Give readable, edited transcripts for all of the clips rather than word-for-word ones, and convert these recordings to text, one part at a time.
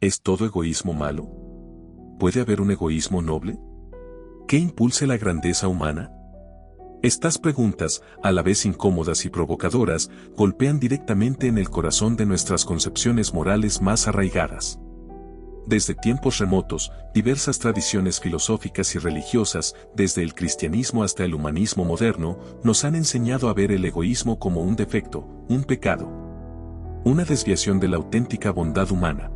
¿Es todo egoísmo malo? ¿Puede haber un egoísmo noble? ¿Qué impulse la grandeza humana? Estas preguntas, a la vez incómodas y provocadoras, golpean directamente en el corazón de nuestras concepciones morales más arraigadas. Desde tiempos remotos, diversas tradiciones filosóficas y religiosas, desde el cristianismo hasta el humanismo moderno, nos han enseñado a ver el egoísmo como un defecto, un pecado, una desviación de la auténtica bondad humana.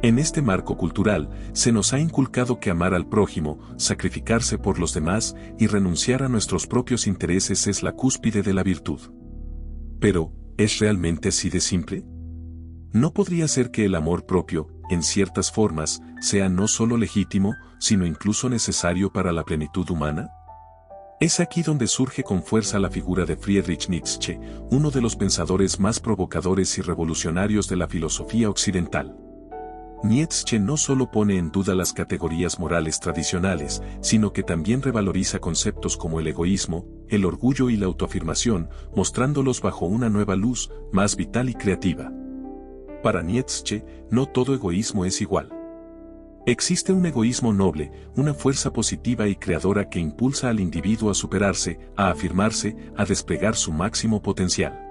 En este marco cultural, se nos ha inculcado que amar al prójimo, sacrificarse por los demás y renunciar a nuestros propios intereses es la cúspide de la virtud. Pero, ¿es realmente así de simple? ¿No podría ser que el amor propio, en ciertas formas, sea no solo legítimo, sino incluso necesario para la plenitud humana? Es aquí donde surge con fuerza la figura de Friedrich Nietzsche, uno de los pensadores más provocadores y revolucionarios de la filosofía occidental. Nietzsche no solo pone en duda las categorías morales tradicionales, sino que también revaloriza conceptos como el egoísmo, el orgullo y la autoafirmación, mostrándolos bajo una nueva luz, más vital y creativa. Para Nietzsche, no todo egoísmo es igual. Existe un egoísmo noble, una fuerza positiva y creadora que impulsa al individuo a superarse, a afirmarse, a desplegar su máximo potencial.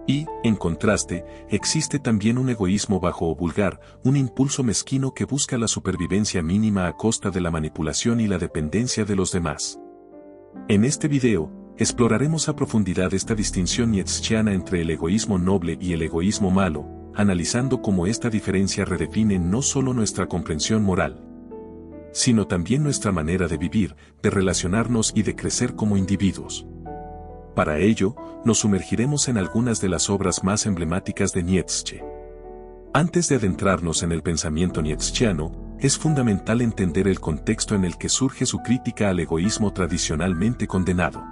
Y, en contraste, existe también un egoísmo bajo o vulgar, un impulso mezquino que busca la supervivencia mínima a costa de la manipulación y la dependencia de los demás. En este video, exploraremos a profundidad esta distinción nietzscheana entre el egoísmo noble y el egoísmo malo, analizando cómo esta diferencia redefine no solo nuestra comprensión moral, sino también nuestra manera de vivir, de relacionarnos y de crecer como individuos. Para ello, nos sumergiremos en algunas de las obras más emblemáticas de Nietzsche. Antes de adentrarnos en el pensamiento nietzscheano, es fundamental entender el contexto en el que surge su crítica al egoísmo tradicionalmente condenado.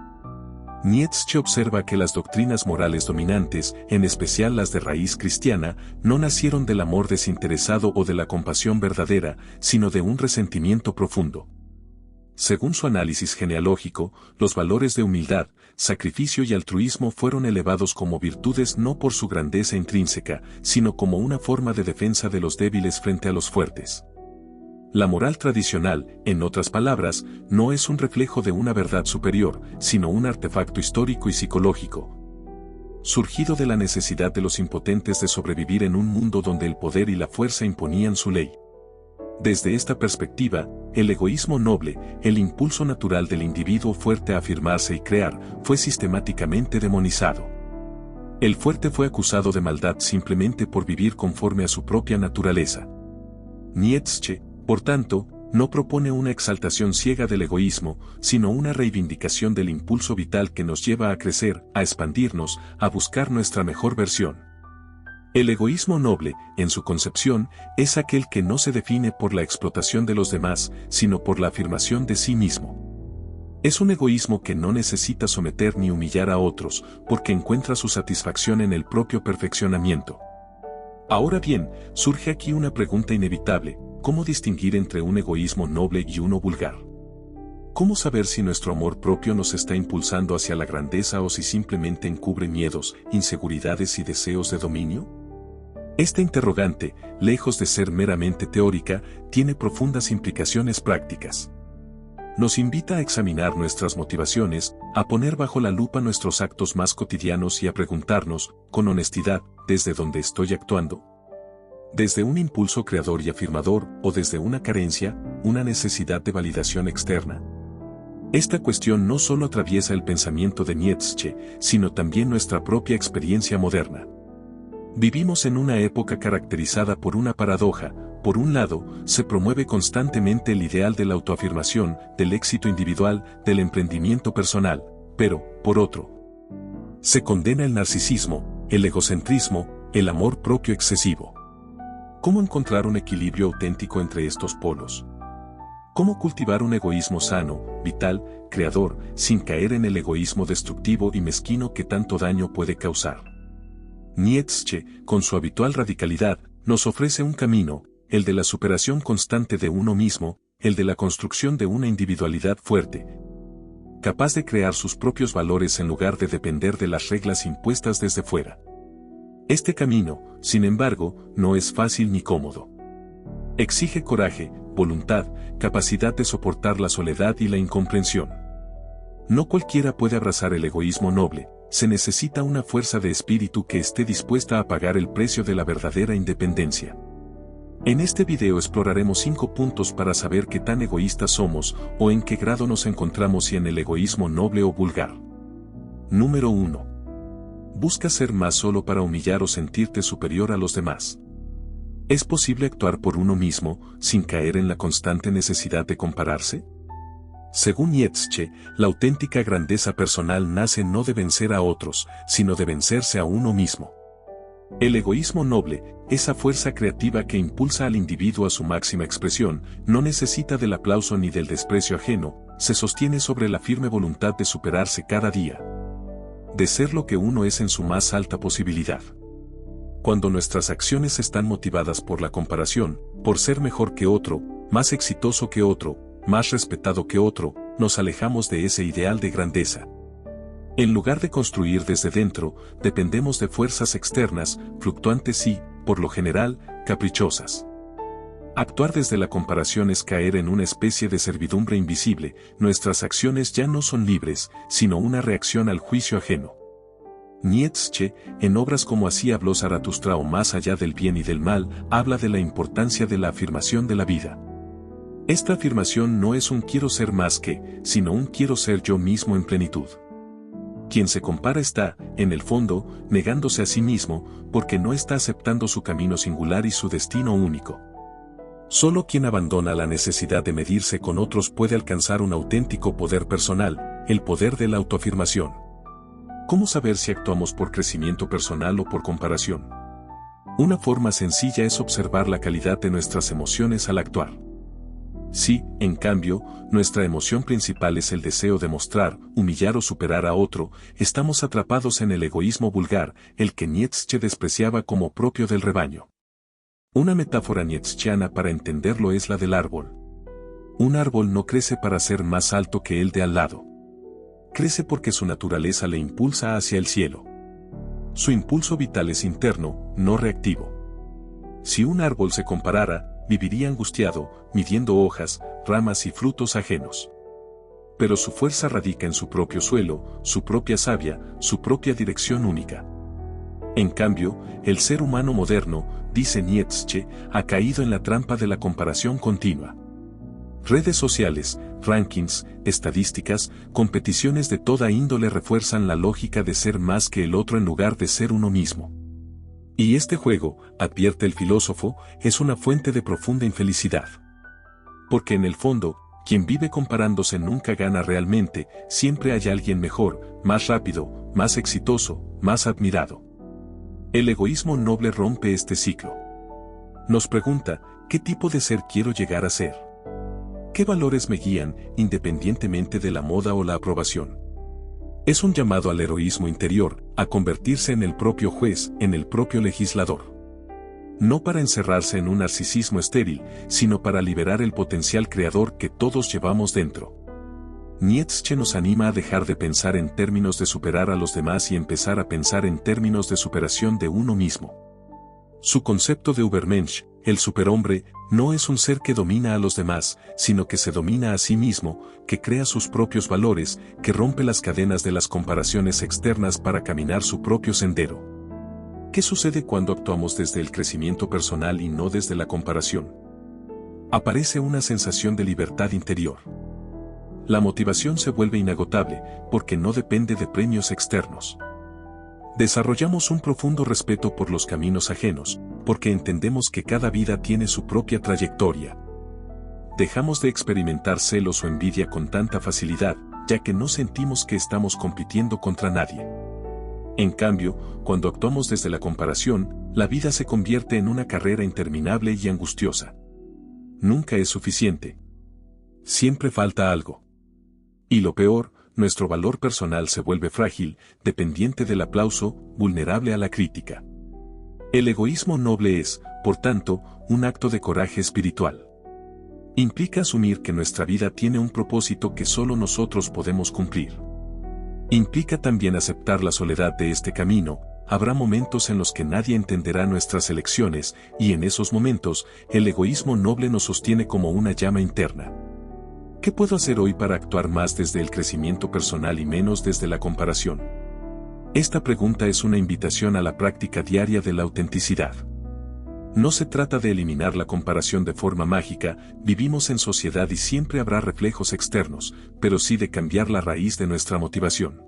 Nietzsche observa que las doctrinas morales dominantes, en especial las de raíz cristiana, no nacieron del amor desinteresado o de la compasión verdadera, sino de un resentimiento profundo. Según su análisis genealógico, los valores de humildad, sacrificio y altruismo fueron elevados como virtudes no por su grandeza intrínseca, sino como una forma de defensa de los débiles frente a los fuertes. La moral tradicional, en otras palabras, no es un reflejo de una verdad superior, sino un artefacto histórico y psicológico, surgido de la necesidad de los impotentes de sobrevivir en un mundo donde el poder y la fuerza imponían su ley. Desde esta perspectiva, el egoísmo noble, el impulso natural del individuo fuerte a afirmarse y crear, fue sistemáticamente demonizado. El fuerte fue acusado de maldad simplemente por vivir conforme a su propia naturaleza. Nietzsche, por tanto, no propone una exaltación ciega del egoísmo, sino una reivindicación del impulso vital que nos lleva a crecer, a expandirnos, a buscar nuestra mejor versión. El egoísmo noble, en su concepción, es aquel que no se define por la explotación de los demás, sino por la afirmación de sí mismo. Es un egoísmo que no necesita someter ni humillar a otros, porque encuentra su satisfacción en el propio perfeccionamiento. Ahora bien, surge aquí una pregunta inevitable: ¿cómo distinguir entre un egoísmo noble y uno vulgar? ¿Cómo saber si nuestro amor propio nos está impulsando hacia la grandeza o si simplemente encubre miedos, inseguridades y deseos de dominio? Esta interrogante, lejos de ser meramente teórica, tiene profundas implicaciones prácticas. Nos invita a examinar nuestras motivaciones, a poner bajo la lupa nuestros actos más cotidianos y a preguntarnos, con honestidad, ¿desde dónde estoy actuando? ¿Desde un impulso creador y afirmador o desde una carencia, una necesidad de validación externa? Esta cuestión no solo atraviesa el pensamiento de Nietzsche, sino también nuestra propia experiencia moderna. Vivimos en una época caracterizada por una paradoja. Por un lado, se promueve constantemente el ideal de la autoafirmación, del éxito individual, del emprendimiento personal, pero, por otro, se condena el narcisismo, el egocentrismo, el amor propio excesivo. ¿Cómo encontrar un equilibrio auténtico entre estos polos? ¿Cómo cultivar un egoísmo sano, vital, creador, sin caer en el egoísmo destructivo y mezquino que tanto daño puede causar? Nietzsche, con su habitual radicalidad, nos ofrece un camino, el de la superación constante de uno mismo, el de la construcción de una individualidad fuerte, capaz de crear sus propios valores en lugar de depender de las reglas impuestas desde fuera. Este camino, sin embargo, no es fácil ni cómodo. Exige coraje, voluntad, capacidad de soportar la soledad y la incomprensión. No cualquiera puede abrazar el egoísmo noble, se necesita una fuerza de espíritu que esté dispuesta a pagar el precio de la verdadera independencia. En este video exploraremos 5 puntos para saber qué tan egoístas somos o en qué grado nos encontramos y en el egoísmo noble o vulgar. Número 1. Busca ser más solo para humillar o sentirte superior a los demás. ¿Es posible actuar por uno mismo sin caer en la constante necesidad de compararse? Según Nietzsche, la auténtica grandeza personal nace no de vencer a otros, sino de vencerse a uno mismo. El egoísmo noble, esa fuerza creativa que impulsa al individuo a su máxima expresión, no necesita del aplauso ni del desprecio ajeno, se sostiene sobre la firme voluntad de superarse cada día. De ser lo que uno es en su más alta posibilidad. Cuando nuestras acciones están motivadas por la comparación, por ser mejor que otro, más exitoso que otro, más respetado que otro, nos alejamos de ese ideal de grandeza. En lugar de construir desde dentro, dependemos de fuerzas externas, fluctuantes y, por lo general, caprichosas. Actuar desde la comparación es caer en una especie de servidumbre invisible, nuestras acciones ya no son libres, sino una reacción al juicio ajeno. Nietzsche, en obras como Así habló Zaratustra o Más allá del bien y del mal, habla de la importancia de la afirmación de la vida. Esta afirmación no es un quiero ser más que, sino un quiero ser yo mismo en plenitud. Quien se compara está, en el fondo, negándose a sí mismo, porque no está aceptando su camino singular y su destino único. Solo quien abandona la necesidad de medirse con otros puede alcanzar un auténtico poder personal, el poder de la autoafirmación. ¿Cómo saber si actuamos por crecimiento personal o por comparación? Una forma sencilla es observar la calidad de nuestras emociones al actuar. Si, en cambio, nuestra emoción principal es el deseo de mostrar, humillar o superar a otro, estamos atrapados en el egoísmo vulgar, el que Nietzsche despreciaba como propio del rebaño. Una metáfora nietzscheana para entenderlo es la del árbol. Un árbol no crece para ser más alto que el de al lado. Crece porque su naturaleza le impulsa hacia el cielo. Su impulso vital es interno, no reactivo. Si un árbol se comparara, viviría angustiado, midiendo hojas, ramas y frutos ajenos. Pero su fuerza radica en su propio suelo, su propia savia, su propia dirección única. En cambio, el ser humano moderno, dice Nietzsche, ha caído en la trampa de la comparación continua. Redes sociales, rankings, estadísticas, competiciones de toda índole refuerzan la lógica de ser más que el otro en lugar de ser uno mismo. Y este juego, advierte el filósofo, es una fuente de profunda infelicidad. Porque en el fondo, quien vive comparándose nunca gana realmente, siempre hay alguien mejor, más rápido, más exitoso, más admirado. El egoísmo noble rompe este ciclo. Nos pregunta, ¿qué tipo de ser quiero llegar a ser? ¿Qué valores me guían, independientemente de la moda o la aprobación? Es un llamado al heroísmo interior, a convertirse en el propio juez, en el propio legislador. No para encerrarse en un narcisismo estéril, sino para liberar el potencial creador que todos llevamos dentro. Nietzsche nos anima a dejar de pensar en términos de superar a los demás y empezar a pensar en términos de superación de uno mismo. Su concepto de Übermensch, el superhombre, no es un ser que domina a los demás, sino que se domina a sí mismo, que crea sus propios valores, que rompe las cadenas de las comparaciones externas para caminar su propio sendero. ¿Qué sucede cuando actuamos desde el crecimiento personal y no desde la comparación? Aparece una sensación de libertad interior. La motivación se vuelve inagotable, porque no depende de premios externos. Desarrollamos un profundo respeto por los caminos ajenos, porque entendemos que cada vida tiene su propia trayectoria. Dejamos de experimentar celos o envidia con tanta facilidad, ya que no sentimos que estamos compitiendo contra nadie. En cambio, cuando actuamos desde la comparación, la vida se convierte en una carrera interminable y angustiosa. Nunca es suficiente. Siempre falta algo. Y lo peor, nuestro valor personal se vuelve frágil, dependiente del aplauso, vulnerable a la crítica. El egoísmo noble es, por tanto, un acto de coraje espiritual. Implica asumir que nuestra vida tiene un propósito que solo nosotros podemos cumplir. Implica también aceptar la soledad de este camino, habrá momentos en los que nadie entenderá nuestras elecciones, y en esos momentos, el egoísmo noble nos sostiene como una llama interna. ¿Qué puedo hacer hoy para actuar más desde el crecimiento personal y menos desde la comparación? Esta pregunta es una invitación a la práctica diaria de la autenticidad. No se trata de eliminar la comparación de forma mágica, vivimos en sociedad y siempre habrá reflejos externos, pero sí de cambiar la raíz de nuestra motivación.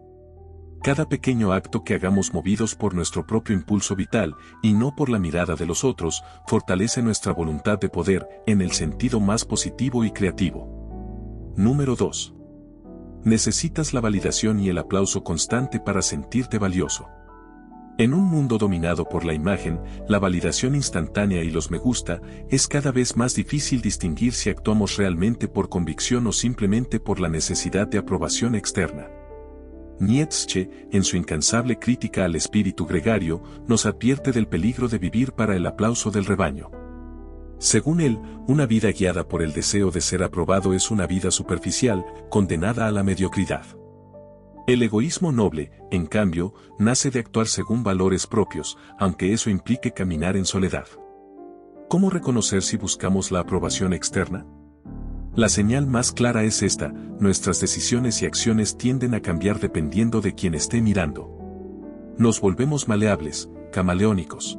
Cada pequeño acto que hagamos movidos por nuestro propio impulso vital, y no por la mirada de los otros, fortalece nuestra voluntad de poder, en el sentido más positivo y creativo. Número 2. Necesitas la validación y el aplauso constante para sentirte valioso. En un mundo dominado por la imagen, la validación instantánea y los me gusta, es cada vez más difícil distinguir si actuamos realmente por convicción o simplemente por la necesidad de aprobación externa. Nietzsche, en su incansable crítica al espíritu gregario, nos advierte del peligro de vivir para el aplauso del rebaño. Según él, una vida guiada por el deseo de ser aprobado es una vida superficial, condenada a la mediocridad. El egoísmo noble, en cambio, nace de actuar según valores propios, aunque eso implique caminar en soledad. ¿Cómo reconocer si buscamos la aprobación externa? La señal más clara es esta: nuestras decisiones y acciones tienden a cambiar dependiendo de quien esté mirando. Nos volvemos maleables, camaleónicos.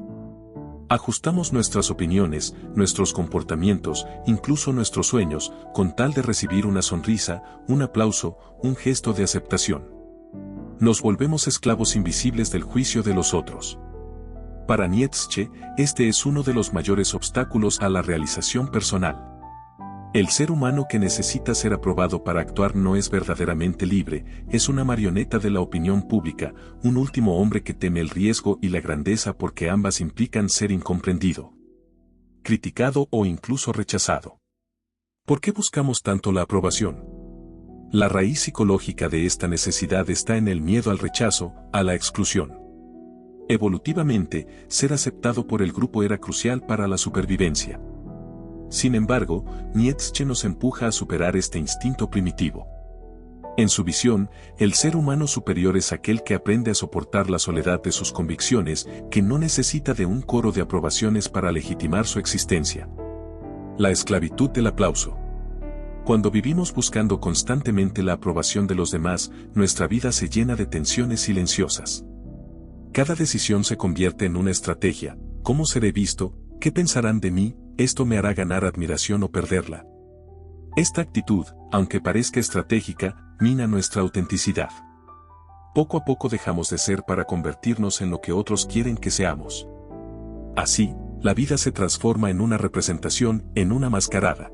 Ajustamos nuestras opiniones, nuestros comportamientos, incluso nuestros sueños, con tal de recibir una sonrisa, un aplauso, un gesto de aceptación. Nos volvemos esclavos invisibles del juicio de los otros. Para Nietzsche, este es uno de los mayores obstáculos a la realización personal. El ser humano que necesita ser aprobado para actuar no es verdaderamente libre, es una marioneta de la opinión pública, un último hombre que teme el riesgo y la grandeza porque ambas implican ser incomprendido, criticado o incluso rechazado. ¿Por qué buscamos tanto la aprobación? La raíz psicológica de esta necesidad está en el miedo al rechazo, a la exclusión. Evolutivamente, ser aceptado por el grupo era crucial para la supervivencia. Sin embargo, Nietzsche nos empuja a superar este instinto primitivo. En su visión, el ser humano superior es aquel que aprende a soportar la soledad de sus convicciones, que no necesita de un coro de aprobaciones para legitimar su existencia. La esclavitud del aplauso. Cuando vivimos buscando constantemente la aprobación de los demás, nuestra vida se llena de tensiones silenciosas. Cada decisión se convierte en una estrategia: ¿cómo seré visto? ¿Qué pensarán de mí? Esto me hará ganar admiración o perderla. Esta actitud, aunque parezca estratégica, mina nuestra autenticidad. Poco a poco dejamos de ser para convertirnos en lo que otros quieren que seamos. Así, la vida se transforma en una representación, en una mascarada.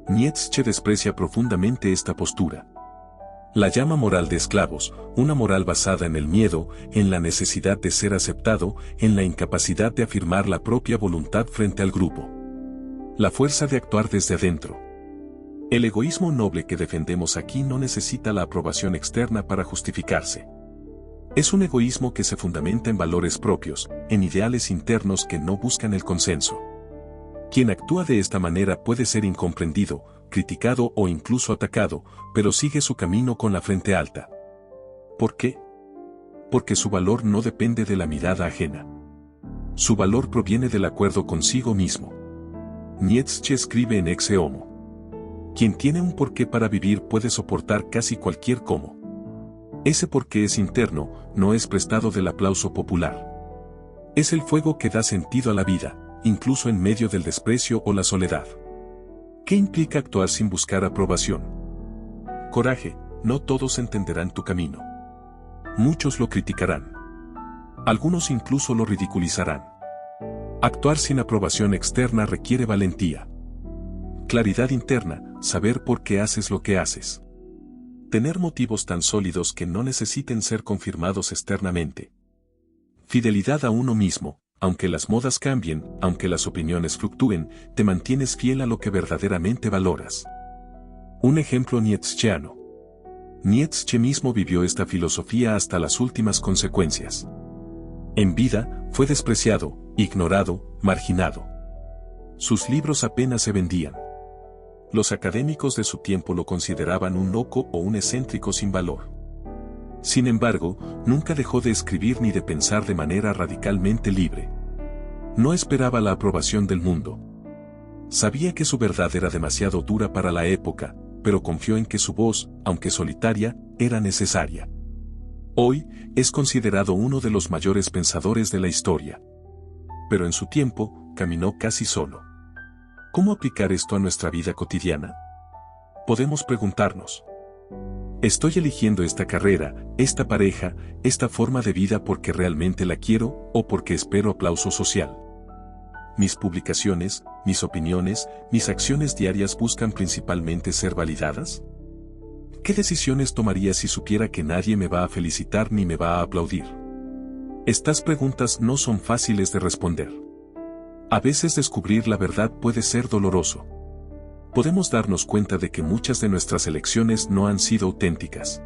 Nietzsche desprecia profundamente esta postura. La llama moral de esclavos, una moral basada en el miedo, en la necesidad de ser aceptado, en la incapacidad de afirmar la propia voluntad frente al grupo. La fuerza de actuar desde adentro. El egoísmo noble que defendemos aquí no necesita la aprobación externa para justificarse. Es un egoísmo que se fundamenta en valores propios, en ideales internos que no buscan el consenso. Quien actúa de esta manera puede ser incomprendido, criticado o incluso atacado, pero sigue su camino con la frente alta. ¿Por qué? Porque su valor no depende de la mirada ajena. Su valor proviene del acuerdo consigo mismo. Nietzsche escribe en Exe Homo: quien tiene un porqué para vivir puede soportar casi cualquier cómo. Ese porqué es interno, no es prestado del aplauso popular. Es el fuego que da sentido a la vida, incluso en medio del desprecio o la soledad. ¿Qué implica actuar sin buscar aprobación? Coraje: no todos entenderán tu camino. Muchos lo criticarán. Algunos incluso lo ridiculizarán. Actuar sin aprobación externa requiere valentía. Claridad interna: saber por qué haces lo que haces. Tener motivos tan sólidos que no necesiten ser confirmados externamente. Fidelidad a uno mismo: aunque las modas cambien, aunque las opiniones fluctúen, te mantienes fiel a lo que verdaderamente valoras. Un ejemplo nietzscheano. Nietzsche mismo vivió esta filosofía hasta las últimas consecuencias. En vida, fue despreciado, ignorado, marginado. Sus libros apenas se vendían. Los académicos de su tiempo lo consideraban un loco o un excéntrico sin valor. Sin embargo, nunca dejó de escribir ni de pensar de manera radicalmente libre. No esperaba la aprobación del mundo. Sabía que su verdad era demasiado dura para la época, pero confió en que su voz, aunque solitaria, era necesaria. Hoy, es considerado uno de los mayores pensadores de la historia. Pero en su tiempo, caminó casi solo. ¿Cómo aplicar esto a nuestra vida cotidiana? Podemos preguntarnos. ¿Estoy eligiendo esta carrera, esta pareja, esta forma de vida porque realmente la quiero o porque espero aplauso social? Mis publicaciones, mis opiniones, mis acciones diarias buscan principalmente ser validadas. ¿Qué decisiones tomaría si supiera que nadie me va a felicitar ni me va a aplaudir? Estas preguntas no son fáciles de responder. A veces descubrir la verdad puede ser doloroso. Podemos darnos cuenta de que muchas de nuestras elecciones no han sido auténticas.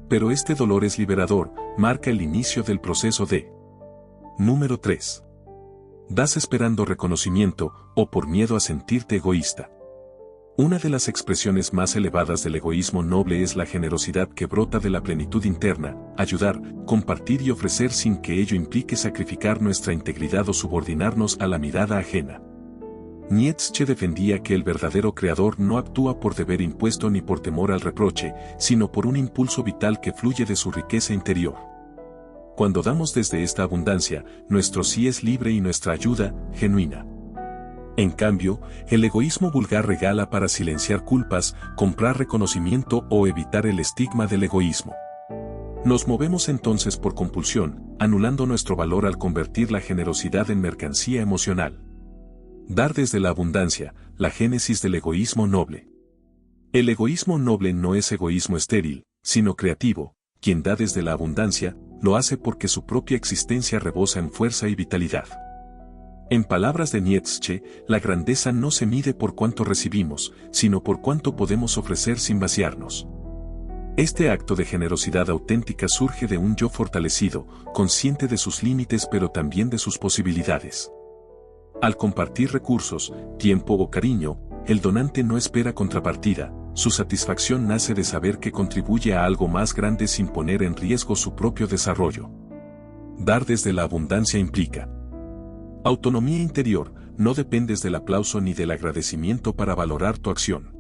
Pero este dolor es liberador, marca el inicio del proceso de. Número 3. Das esperando reconocimiento, o por miedo a sentirte egoísta. Una de las expresiones más elevadas del egoísmo noble es la generosidad que brota de la plenitud interna, ayudar, compartir y ofrecer sin que ello implique sacrificar nuestra integridad o subordinarnos a la mirada ajena. Nietzsche defendía que el verdadero creador no actúa por deber impuesto ni por temor al reproche, sino por un impulso vital que fluye de su riqueza interior. Cuando damos desde esta abundancia, nuestro sí es libre y nuestra ayuda, genuina. En cambio, el egoísmo vulgar regala para silenciar culpas, comprar reconocimiento o evitar el estigma del egoísmo. Nos movemos entonces por compulsión, anulando nuestro valor al convertir la generosidad en mercancía emocional. Dar desde la abundancia, la génesis del egoísmo noble. El egoísmo noble no es egoísmo estéril, sino creativo. Quien da desde la abundancia, lo hace porque su propia existencia rebosa en fuerza y vitalidad. En palabras de Nietzsche, la grandeza no se mide por cuánto recibimos, sino por cuánto podemos ofrecer sin vaciarnos. Este acto de generosidad auténtica surge de un yo fortalecido, consciente de sus límites pero también de sus posibilidades. Al compartir recursos, tiempo o cariño, el donante no espera contrapartida, su satisfacción nace de saber que contribuye a algo más grande sin poner en riesgo su propio desarrollo. Dar desde la abundancia implica autonomía interior, no dependes del aplauso ni del agradecimiento para valorar tu acción.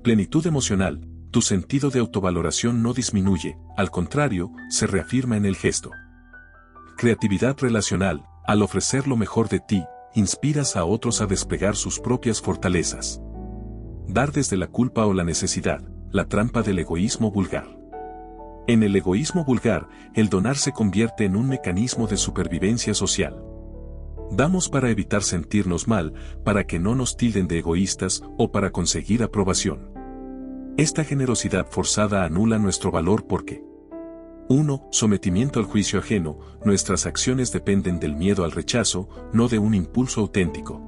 Plenitud emocional, tu sentido de autovaloración no disminuye, al contrario, se reafirma en el gesto. Creatividad relacional, al ofrecer lo mejor de ti, inspiras a otros a desplegar sus propias fortalezas. Dar desde la culpa o la necesidad, la trampa del egoísmo vulgar. En el egoísmo vulgar, el donar se convierte en un mecanismo de supervivencia social. Damos para evitar sentirnos mal, para que no nos tilden de egoístas o para conseguir aprobación. Esta generosidad forzada anula nuestro valor porque 1. Sometimiento al juicio ajeno, nuestras acciones dependen del miedo al rechazo, no de un impulso auténtico.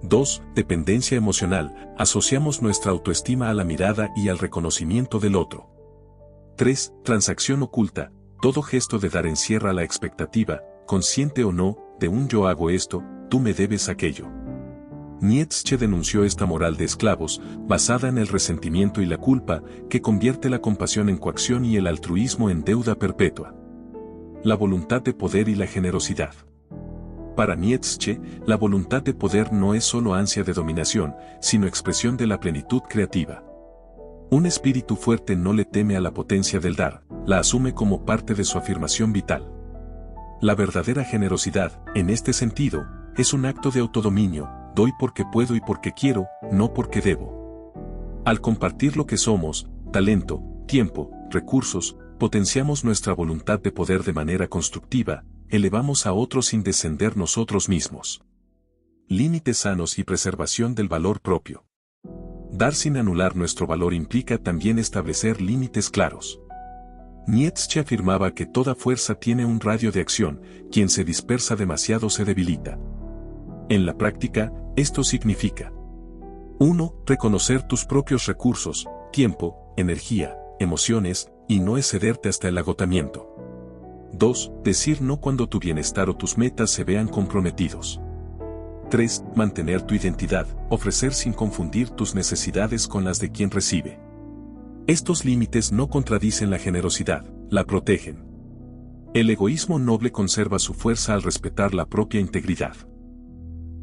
2. Dependencia emocional, asociamos nuestra autoestima a la mirada y al reconocimiento del otro. 3. Transacción oculta, todo gesto de dar encierra la expectativa, consciente o no, de un yo hago esto, tú me debes aquello. Nietzsche denunció esta moral de esclavos, basada en el resentimiento y la culpa, que convierte la compasión en coacción y el altruismo en deuda perpetua. La voluntad de poder y la generosidad. Para Nietzsche, la voluntad de poder no es solo ansia de dominación, sino expresión de la plenitud creativa. Un espíritu fuerte no le teme a la potencia del dar, la asume como parte de su afirmación vital. La verdadera generosidad, en este sentido, es un acto de autodominio, doy porque puedo y porque quiero, no porque debo. Al compartir lo que somos, talento, tiempo, recursos, potenciamos nuestra voluntad de poder de manera constructiva, elevamos a otros sin descender nosotros mismos. Límites sanos y preservación del valor propio. Dar sin anular nuestro valor implica también establecer límites claros. Nietzsche afirmaba que toda fuerza tiene un radio de acción, quien se dispersa demasiado se debilita. En la práctica, esto significa 1. Reconocer tus propios recursos, tiempo, energía, emociones, y no excederte hasta el agotamiento. 2. Decir no cuando tu bienestar o tus metas se vean comprometidos. 3. Mantener tu identidad, ofrecer sin confundir tus necesidades con las de quien recibe. Estos límites no contradicen la generosidad, la protegen. El egoísmo noble conserva su fuerza al respetar la propia integridad.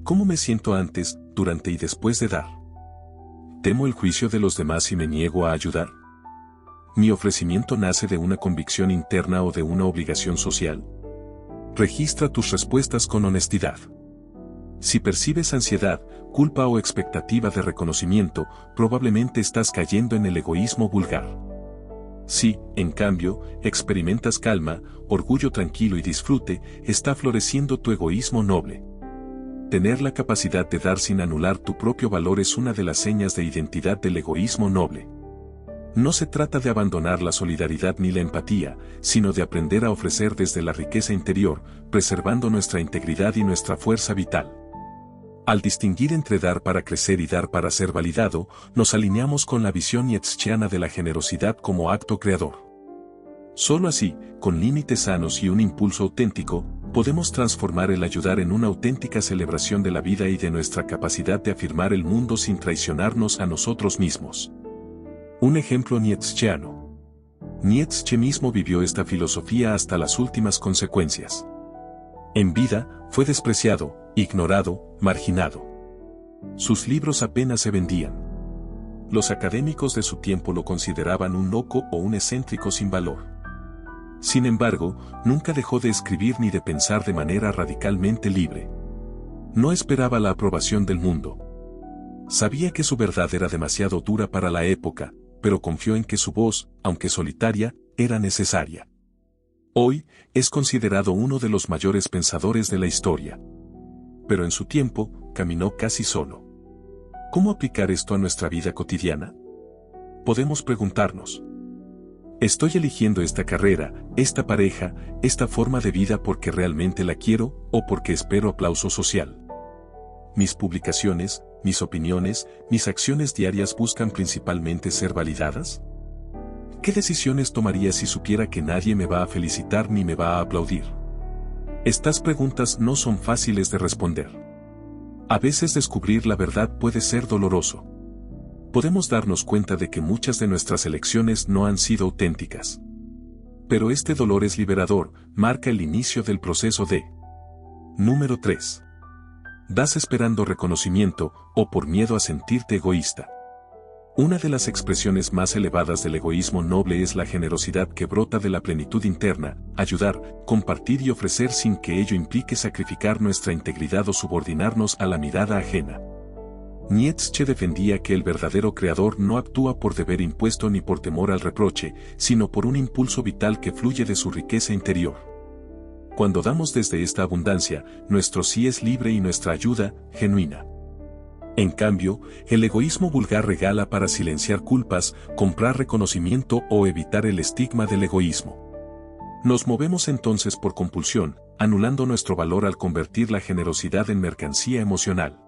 ¿Cómo me siento antes, durante y después de dar? ¿Temo el juicio de los demás y me niego a ayudar? ¿Mi ofrecimiento nace de una convicción interna o de una obligación social? Registra tus respuestas con honestidad. Si percibes ansiedad, culpa o expectativa de reconocimiento, probablemente estás cayendo en el egoísmo vulgar. Si, en cambio, experimentas calma, orgullo tranquilo y disfrute, está floreciendo tu egoísmo noble. Tener la capacidad de dar sin anular tu propio valor es una de las señas de identidad del egoísmo noble. No se trata de abandonar la solidaridad ni la empatía, sino de aprender a ofrecer desde la riqueza interior, preservando nuestra integridad y nuestra fuerza vital. Al distinguir entre dar para crecer y dar para ser validado, nos alineamos con la visión nietzscheana de la generosidad como acto creador. Solo así, con límites sanos y un impulso auténtico, podemos transformar el ayudar en una auténtica celebración de la vida y de nuestra capacidad de afirmar el mundo sin traicionarnos a nosotros mismos. Un ejemplo nietzscheano. Nietzsche mismo vivió esta filosofía hasta las últimas consecuencias. En vida, fue despreciado, ignorado, marginado. Sus libros apenas se vendían. Los académicos de su tiempo lo consideraban un loco o un excéntrico sin valor. Sin embargo, nunca dejó de escribir ni de pensar de manera radicalmente libre. No esperaba la aprobación del mundo. Sabía que su verdad era demasiado dura para la época, pero confió en que su voz, aunque solitaria, era necesaria. Hoy, es considerado uno de los mayores pensadores de la historia. Pero en su tiempo, caminó casi solo. ¿Cómo aplicar esto a nuestra vida cotidiana? Podemos preguntarnos: ¿estoy eligiendo esta carrera, esta pareja, esta forma de vida porque realmente la quiero o porque espero aplauso social? ¿Mis publicaciones, mis opiniones, mis acciones diarias buscan principalmente ser validadas? ¿Qué decisiones tomaría si supiera que nadie me va a felicitar ni me va a aplaudir? Estas preguntas no son fáciles de responder. A veces descubrir la verdad puede ser doloroso. Podemos darnos cuenta de que muchas de nuestras elecciones no han sido auténticas. Pero este dolor es liberador, marca el inicio del proceso de. Número 3. Das esperando reconocimiento o por miedo a sentirte egoísta. Una de las expresiones más elevadas del egoísmo noble es la generosidad que brota de la plenitud interna, ayudar, compartir y ofrecer sin que ello implique sacrificar nuestra integridad o subordinarnos a la mirada ajena. Nietzsche defendía que el verdadero creador no actúa por deber impuesto ni por temor al reproche, sino por un impulso vital que fluye de su riqueza interior. Cuando damos desde esta abundancia, nuestro sí es libre y nuestra ayuda, genuina. En cambio, el egoísmo vulgar regala para silenciar culpas, comprar reconocimiento o evitar el estigma del egoísmo. Nos movemos entonces por compulsión, anulando nuestro valor al convertir la generosidad en mercancía emocional.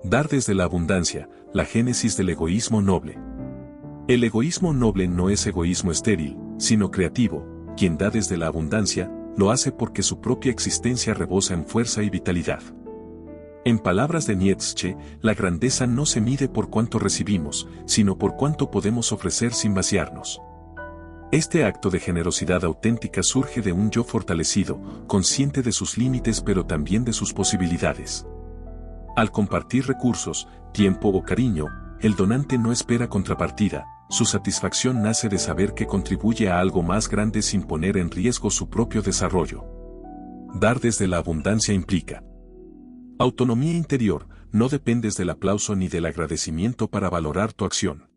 Dar desde la abundancia, la génesis del egoísmo noble. El egoísmo noble no es egoísmo estéril, sino creativo. Quien da desde la abundancia, lo hace porque su propia existencia rebosa en fuerza y vitalidad. En palabras de Nietzsche, la grandeza no se mide por cuánto recibimos, sino por cuánto podemos ofrecer sin vaciarnos. Este acto de generosidad auténtica surge de un yo fortalecido, consciente de sus límites pero también de sus posibilidades. Al compartir recursos, tiempo o cariño, el donante no espera contrapartida, su satisfacción nace de saber que contribuye a algo más grande sin poner en riesgo su propio desarrollo. Dar desde la abundancia implica autonomía interior, no dependes del aplauso ni del agradecimiento para valorar tu acción.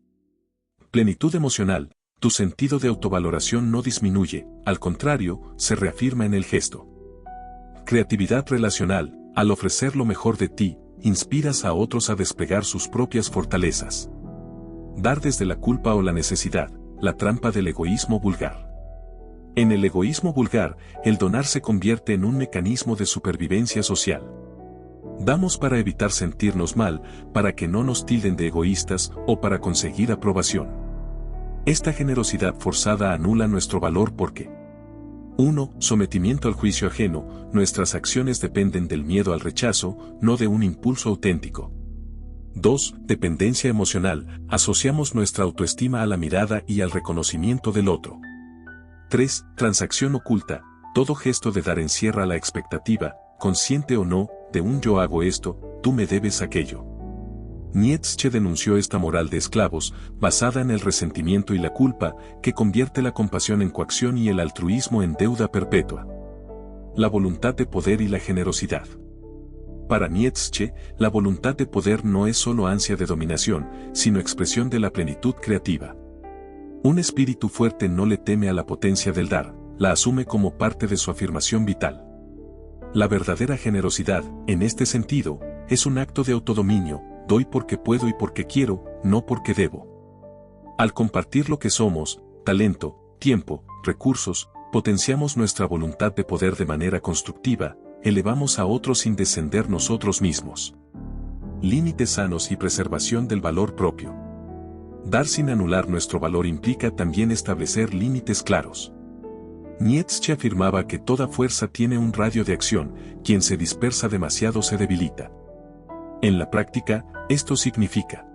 Plenitud emocional, tu sentido de autovaloración no disminuye, al contrario, se reafirma en el gesto. Creatividad relacional, al ofrecer lo mejor de ti, inspiras a otros a desplegar sus propias fortalezas. Dar desde la culpa o la necesidad, la trampa del egoísmo vulgar. En el egoísmo vulgar, el donar se convierte en un mecanismo de supervivencia social. Damos para evitar sentirnos mal, para que no nos tilden de egoístas o para conseguir aprobación. Esta generosidad forzada anula nuestro valor porque 1. Sometimiento al juicio ajeno, nuestras acciones dependen del miedo al rechazo, no de un impulso auténtico. 2. Dependencia emocional. Asociamos nuestra autoestima a la mirada y al reconocimiento del otro. 3. Transacción oculta. Todo gesto de dar encierra la expectativa, consciente o no, de un yo hago esto, tú me debes aquello. Nietzsche denunció esta moral de esclavos, basada en el resentimiento y la culpa, que convierte la compasión en coacción y el altruismo en deuda perpetua. La voluntad de poder y la generosidad. Para Nietzsche, la voluntad de poder no es solo ansia de dominación, sino expresión de la plenitud creativa. Un espíritu fuerte no le teme a la potencia del dar, la asume como parte de su afirmación vital. La verdadera generosidad, en este sentido, es un acto de autodominio, doy porque puedo y porque quiero, no porque debo. Al compartir lo que somos, talento, tiempo, recursos, potenciamos nuestra voluntad de poder de manera constructiva, elevamos a otros sin descender nosotros mismos. Límites sanos y preservación del valor propio. Dar sin anular nuestro valor implica también establecer límites claros. Nietzsche afirmaba que toda fuerza tiene un radio de acción, quien se dispersa demasiado se debilita. En la práctica, esto significa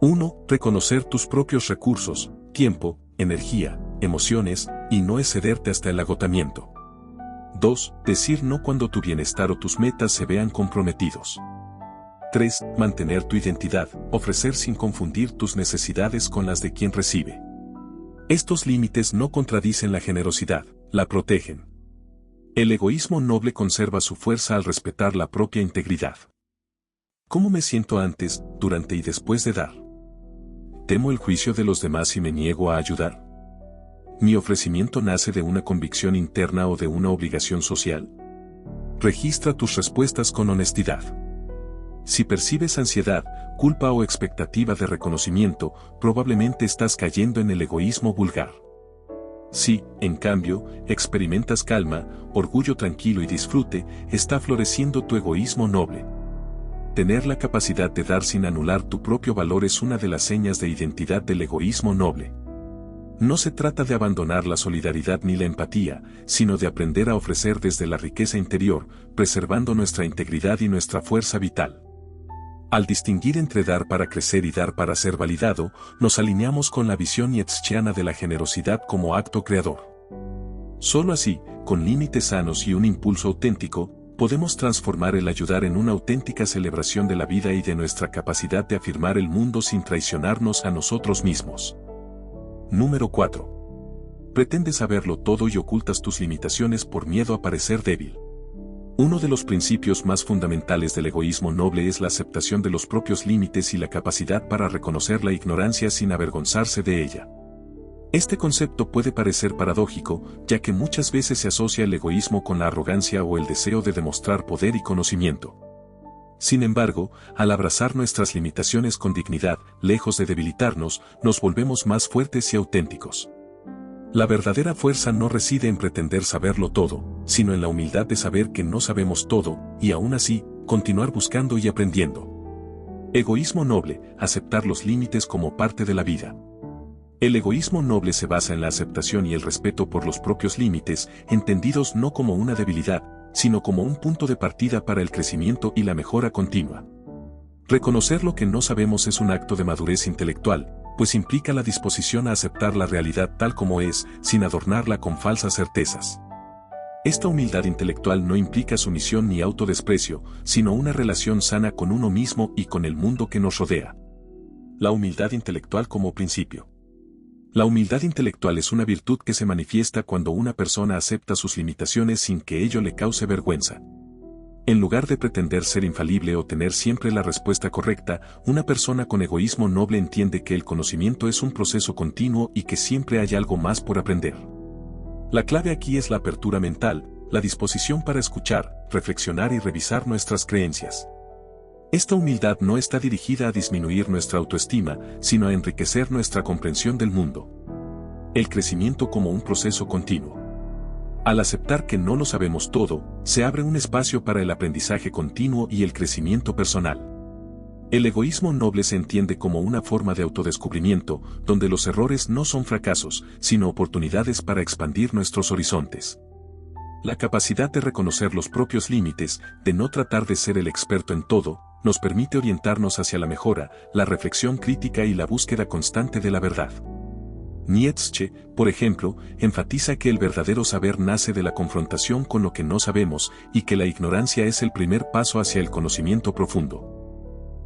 1. Reconocer tus propios recursos, tiempo, energía, emociones, y no excederte hasta el agotamiento. 2. Decir no cuando tu bienestar o tus metas se vean comprometidos. 3. Mantener tu identidad, ofrecer sin confundir tus necesidades con las de quien recibe. Estos límites no contradicen la generosidad, la protegen. El egoísmo noble conserva su fuerza al respetar la propia integridad. ¿Cómo me siento antes, durante y después de dar? ¿Temo el juicio de los demás y me niego a ayudar? ¿Mi ofrecimiento nace de una convicción interna o de una obligación social? Registra tus respuestas con honestidad. Si percibes ansiedad, culpa o expectativa de reconocimiento, probablemente estás cayendo en el egoísmo vulgar. Si, en cambio, experimentas calma, orgullo tranquilo y disfrute, está floreciendo tu egoísmo noble. Tener la capacidad de dar sin anular tu propio valor es una de las señas de identidad del egoísmo noble. No se trata de abandonar la solidaridad ni la empatía, sino de aprender a ofrecer desde la riqueza interior, preservando nuestra integridad y nuestra fuerza vital. Al distinguir entre dar para crecer y dar para ser validado, nos alineamos con la visión nietzscheana de la generosidad como acto creador. Solo así, con límites sanos y un impulso auténtico, podemos transformar el ayudar en una auténtica celebración de la vida y de nuestra capacidad de afirmar el mundo sin traicionarnos a nosotros mismos. Número 4. Pretendes saberlo todo y ocultas tus limitaciones por miedo a parecer débil. Uno de los principios más fundamentales del egoísmo noble es la aceptación de los propios límites y la capacidad para reconocer la ignorancia sin avergonzarse de ella. Este concepto puede parecer paradójico, ya que muchas veces se asocia el egoísmo con la arrogancia o el deseo de demostrar poder y conocimiento. Sin embargo, al abrazar nuestras limitaciones con dignidad, lejos de debilitarnos, nos volvemos más fuertes y auténticos. La verdadera fuerza no reside en pretender saberlo todo, sino en la humildad de saber que no sabemos todo, y aún así, continuar buscando y aprendiendo. Egoísmo noble, aceptar los límites como parte de la vida. El egoísmo noble se basa en la aceptación y el respeto por los propios límites, entendidos no como una debilidad, sino como un punto de partida para el crecimiento y la mejora continua. Reconocer lo que no sabemos es un acto de madurez intelectual, pues implica la disposición a aceptar la realidad tal como es, sin adornarla con falsas certezas. Esta humildad intelectual no implica sumisión ni autodesprecio, sino una relación sana con uno mismo y con el mundo que nos rodea. La humildad intelectual como principio. La humildad intelectual es una virtud que se manifiesta cuando una persona acepta sus limitaciones sin que ello le cause vergüenza. En lugar de pretender ser infalible o tener siempre la respuesta correcta, una persona con egoísmo noble entiende que el conocimiento es un proceso continuo y que siempre hay algo más por aprender. La clave aquí es la apertura mental, la disposición para escuchar, reflexionar y revisar nuestras creencias. Esta humildad no está dirigida a disminuir nuestra autoestima, sino a enriquecer nuestra comprensión del mundo. El crecimiento como un proceso continuo. Al aceptar que no lo sabemos todo, se abre un espacio para el aprendizaje continuo y el crecimiento personal. El egoísmo noble se entiende como una forma de autodescubrimiento, donde los errores no son fracasos, sino oportunidades para expandir nuestros horizontes. La capacidad de reconocer los propios límites, de no tratar de ser el experto en todo, nos permite orientarnos hacia la mejora, la reflexión crítica y la búsqueda constante de la verdad. Nietzsche, por ejemplo, enfatiza que el verdadero saber nace de la confrontación con lo que no sabemos y que la ignorancia es el primer paso hacia el conocimiento profundo.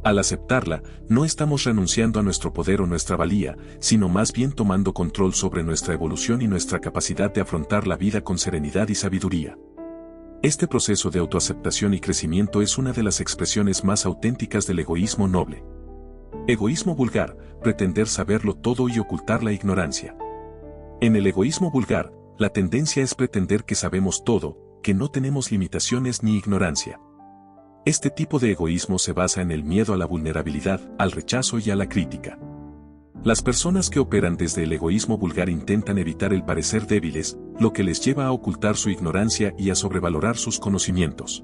Al aceptarla, no estamos renunciando a nuestro poder o nuestra valía, sino más bien tomando control sobre nuestra evolución y nuestra capacidad de afrontar la vida con serenidad y sabiduría. Este proceso de autoaceptación y crecimiento es una de las expresiones más auténticas del egoísmo noble. Egoísmo vulgar, pretender saberlo todo y ocultar la ignorancia. En el egoísmo vulgar, la tendencia es pretender que sabemos todo, que no tenemos limitaciones ni ignorancia. Este tipo de egoísmo se basa en el miedo a la vulnerabilidad, al rechazo y a la crítica. Las personas que operan desde el egoísmo vulgar intentan evitar el parecer débiles, lo que les lleva a ocultar su ignorancia y a sobrevalorar sus conocimientos.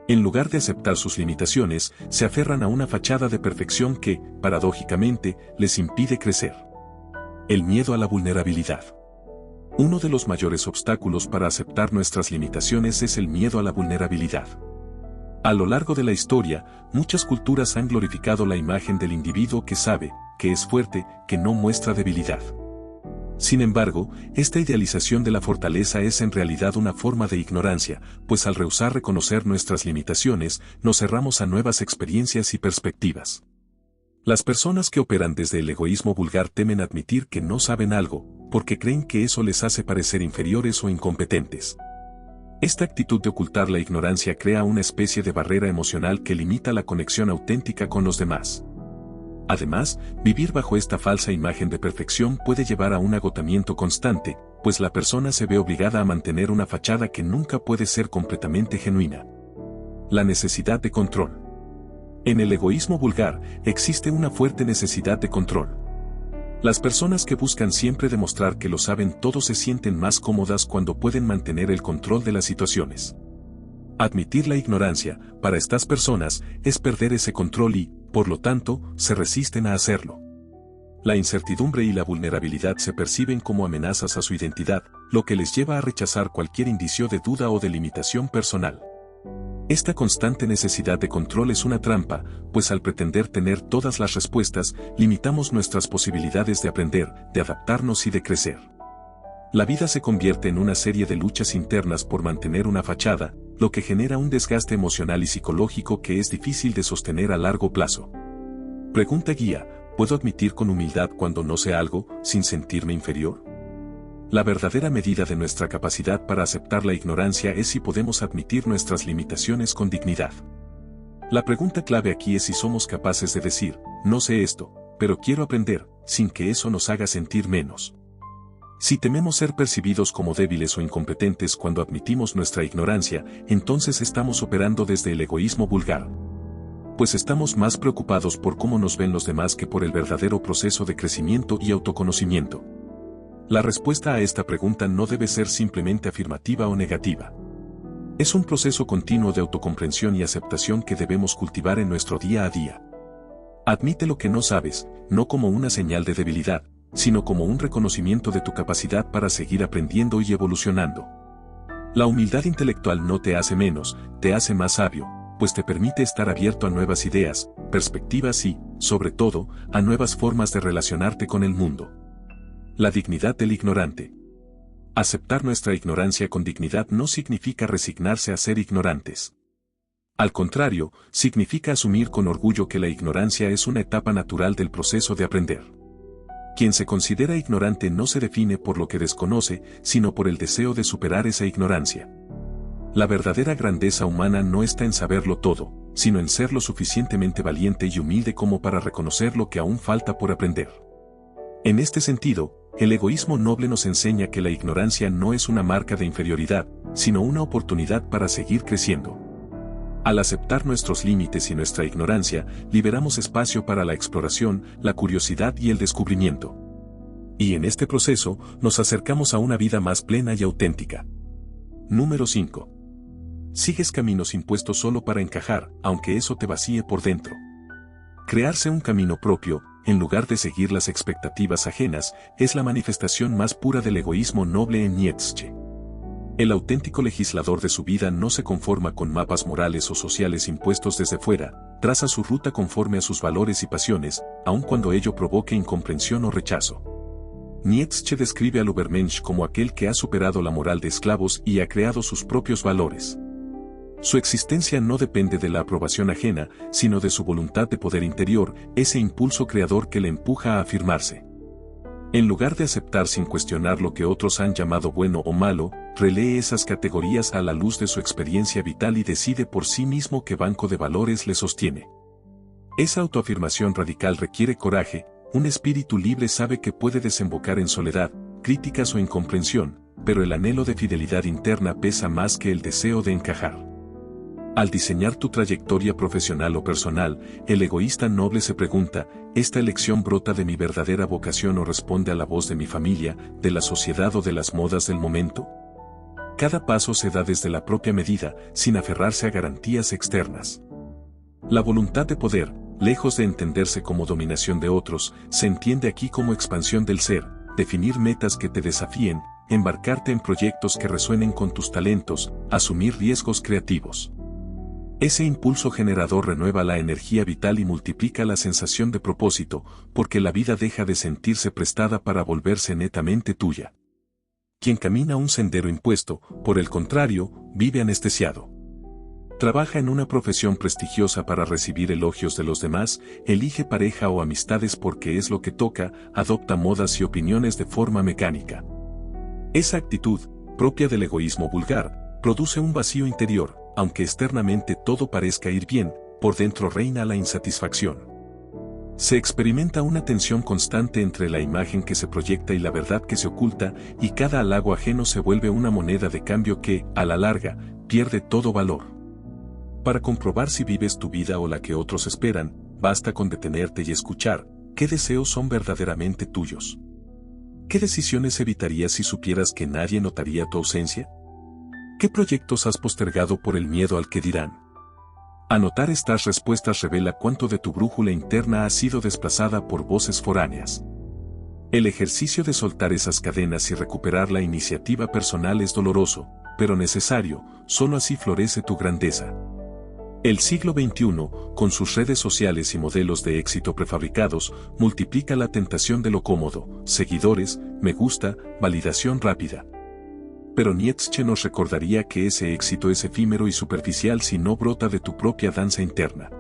En lugar de aceptar sus limitaciones, se aferran a una fachada de perfección que, paradójicamente, les impide crecer. El miedo a la vulnerabilidad. Uno de los mayores obstáculos para aceptar nuestras limitaciones es el miedo a la vulnerabilidad. A lo largo de la historia, muchas culturas han glorificado la imagen del individuo que sabe, que es fuerte, que no muestra debilidad. Sin embargo, esta idealización de la fortaleza es en realidad una forma de ignorancia, pues al rehusar reconocer nuestras limitaciones, nos cerramos a nuevas experiencias y perspectivas. Las personas que operan desde el egoísmo vulgar temen admitir que no saben algo, porque creen que eso les hace parecer inferiores o incompetentes. Esta actitud de ocultar la ignorancia crea una especie de barrera emocional que limita la conexión auténtica con los demás. Además, vivir bajo esta falsa imagen de perfección puede llevar a un agotamiento constante, pues la persona se ve obligada a mantener una fachada que nunca puede ser completamente genuina. La necesidad de control. En el egoísmo vulgar, existe una fuerte necesidad de control. Las personas que buscan siempre demostrar que lo saben todo se sienten más cómodas cuando pueden mantener el control de las situaciones. Admitir la ignorancia, para estas personas, es perder ese control y, por lo tanto, se resisten a hacerlo. La incertidumbre y la vulnerabilidad se perciben como amenazas a su identidad, lo que les lleva a rechazar cualquier indicio de duda o de limitación personal. Esta constante necesidad de control es una trampa, pues al pretender tener todas las respuestas, limitamos nuestras posibilidades de aprender, de adaptarnos y de crecer. La vida se convierte en una serie de luchas internas por mantener una fachada, lo que genera un desgaste emocional y psicológico que es difícil de sostener a largo plazo. Pregunta guía: ¿puedo admitir con humildad cuando no sé algo, sin sentirme inferior? La verdadera medida de nuestra capacidad para aceptar la ignorancia es si podemos admitir nuestras limitaciones con dignidad. La pregunta clave aquí es si somos capaces de decir, no sé esto, pero quiero aprender, sin que eso nos haga sentir menos. Si tememos ser percibidos como débiles o incompetentes cuando admitimos nuestra ignorancia, entonces estamos operando desde el egoísmo vulgar. Pues estamos más preocupados por cómo nos ven los demás que por el verdadero proceso de crecimiento y autoconocimiento. La respuesta a esta pregunta no debe ser simplemente afirmativa o negativa. Es un proceso continuo de autocomprensión y aceptación que debemos cultivar en nuestro día a día. Admite lo que no sabes, no como una señal de debilidad, sino como un reconocimiento de tu capacidad para seguir aprendiendo y evolucionando. La humildad intelectual no te hace menos, te hace más sabio, pues te permite estar abierto a nuevas ideas, perspectivas y, sobre todo, a nuevas formas de relacionarte con el mundo. La dignidad del ignorante. Aceptar nuestra ignorancia con dignidad no significa resignarse a ser ignorantes. Al contrario, significa asumir con orgullo que la ignorancia es una etapa natural del proceso de aprender. Quien se considera ignorante no se define por lo que desconoce, sino por el deseo de superar esa ignorancia. La verdadera grandeza humana no está en saberlo todo, sino en ser lo suficientemente valiente y humilde como para reconocer lo que aún falta por aprender. En este sentido, el egoísmo noble nos enseña que la ignorancia no es una marca de inferioridad, sino una oportunidad para seguir creciendo. Al aceptar nuestros límites y nuestra ignorancia, liberamos espacio para la exploración, la curiosidad y el descubrimiento. Y en este proceso, nos acercamos a una vida más plena y auténtica. Número 5. Sigues caminos impuestos solo para encajar, aunque eso te vacíe por dentro. Crearse un camino propio, en lugar de seguir las expectativas ajenas, es la manifestación más pura del egoísmo noble en Nietzsche. El auténtico legislador de su vida no se conforma con mapas morales o sociales impuestos desde fuera, traza su ruta conforme a sus valores y pasiones, aun cuando ello provoque incomprensión o rechazo. Nietzsche describe al Übermensch como aquel que ha superado la moral de esclavos y ha creado sus propios valores. Su existencia no depende de la aprobación ajena, sino de su voluntad de poder interior, ese impulso creador que le empuja a afirmarse. En lugar de aceptar sin cuestionar lo que otros han llamado bueno o malo, relee esas categorías a la luz de su experiencia vital y decide por sí mismo qué banco de valores le sostiene. Esa autoafirmación radical requiere coraje. Un espíritu libre sabe que puede desembocar en soledad, críticas o incomprensión, pero el anhelo de fidelidad interna pesa más que el deseo de encajar. Al diseñar tu trayectoria profesional o personal, el egoísta noble se pregunta, ¿esta elección brota de mi verdadera vocación o responde a la voz de mi familia, de la sociedad o de las modas del momento? Cada paso se da desde la propia medida, sin aferrarse a garantías externas. La voluntad de poder, lejos de entenderse como dominación de otros, se entiende aquí como expansión del ser, definir metas que te desafíen, embarcarte en proyectos que resuenen con tus talentos, asumir riesgos creativos. Ese impulso generador renueva la energía vital y multiplica la sensación de propósito, porque la vida deja de sentirse prestada para volverse netamente tuya. Quien camina un sendero impuesto, por el contrario, vive anestesiado. Trabaja en una profesión prestigiosa para recibir elogios de los demás, elige pareja o amistades porque es lo que toca, adopta modas y opiniones de forma mecánica. Esa actitud, propia del egoísmo vulgar, produce un vacío interior. Aunque externamente todo parezca ir bien, por dentro reina la insatisfacción. Se experimenta una tensión constante entre la imagen que se proyecta y la verdad que se oculta, y cada halago ajeno se vuelve una moneda de cambio que, a la larga, pierde todo valor. Para comprobar si vives tu vida o la que otros esperan, basta con detenerte y escuchar, ¿qué deseos son verdaderamente tuyos? ¿Qué decisiones evitarías si supieras que nadie notaría tu ausencia? ¿Qué proyectos has postergado por el miedo al que dirán? Anotar estas respuestas revela cuánto de tu brújula interna ha sido desplazada por voces foráneas. El ejercicio de soltar esas cadenas y recuperar la iniciativa personal es doloroso, pero necesario, solo así florece tu grandeza. El siglo XXI, con sus redes sociales y modelos de éxito prefabricados, multiplica la tentación de lo cómodo, seguidores, me gusta, validación rápida. Pero Nietzsche nos recordaría que ese éxito es efímero y superficial si no brota de tu propia danza interna.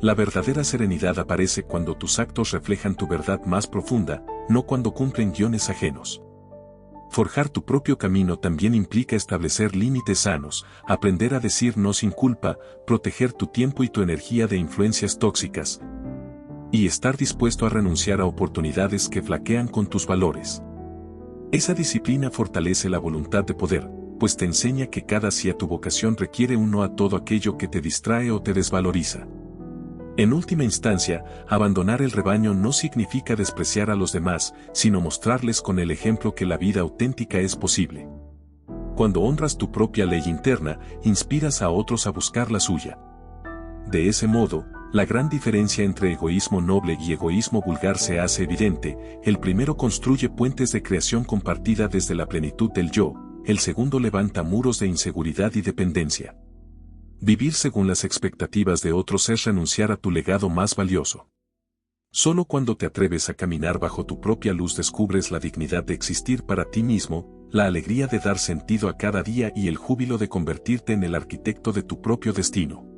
La verdadera serenidad aparece cuando tus actos reflejan tu verdad más profunda, no cuando cumplen guiones ajenos. Forjar tu propio camino también implica establecer límites sanos, aprender a decir no sin culpa, proteger tu tiempo y tu energía de influencias tóxicas, y estar dispuesto a renunciar a oportunidades que flaquean con tus valores. Esa disciplina fortalece la voluntad de poder, pues te enseña que cada sí a tu vocación requiere un no a todo aquello que te distrae o te desvaloriza. En última instancia, abandonar el rebaño no significa despreciar a los demás, sino mostrarles con el ejemplo que la vida auténtica es posible. Cuando honras tu propia ley interna, inspiras a otros a buscar la suya. De ese modo, la gran diferencia entre egoísmo noble y egoísmo vulgar se hace evidente. El primero construye puentes de creación compartida desde la plenitud del yo, el segundo levanta muros de inseguridad y dependencia. Vivir según las expectativas de otros es renunciar a tu legado más valioso. Solo cuando te atreves a caminar bajo tu propia luz descubres la dignidad de existir para ti mismo, la alegría de dar sentido a cada día y el júbilo de convertirte en el arquitecto de tu propio destino.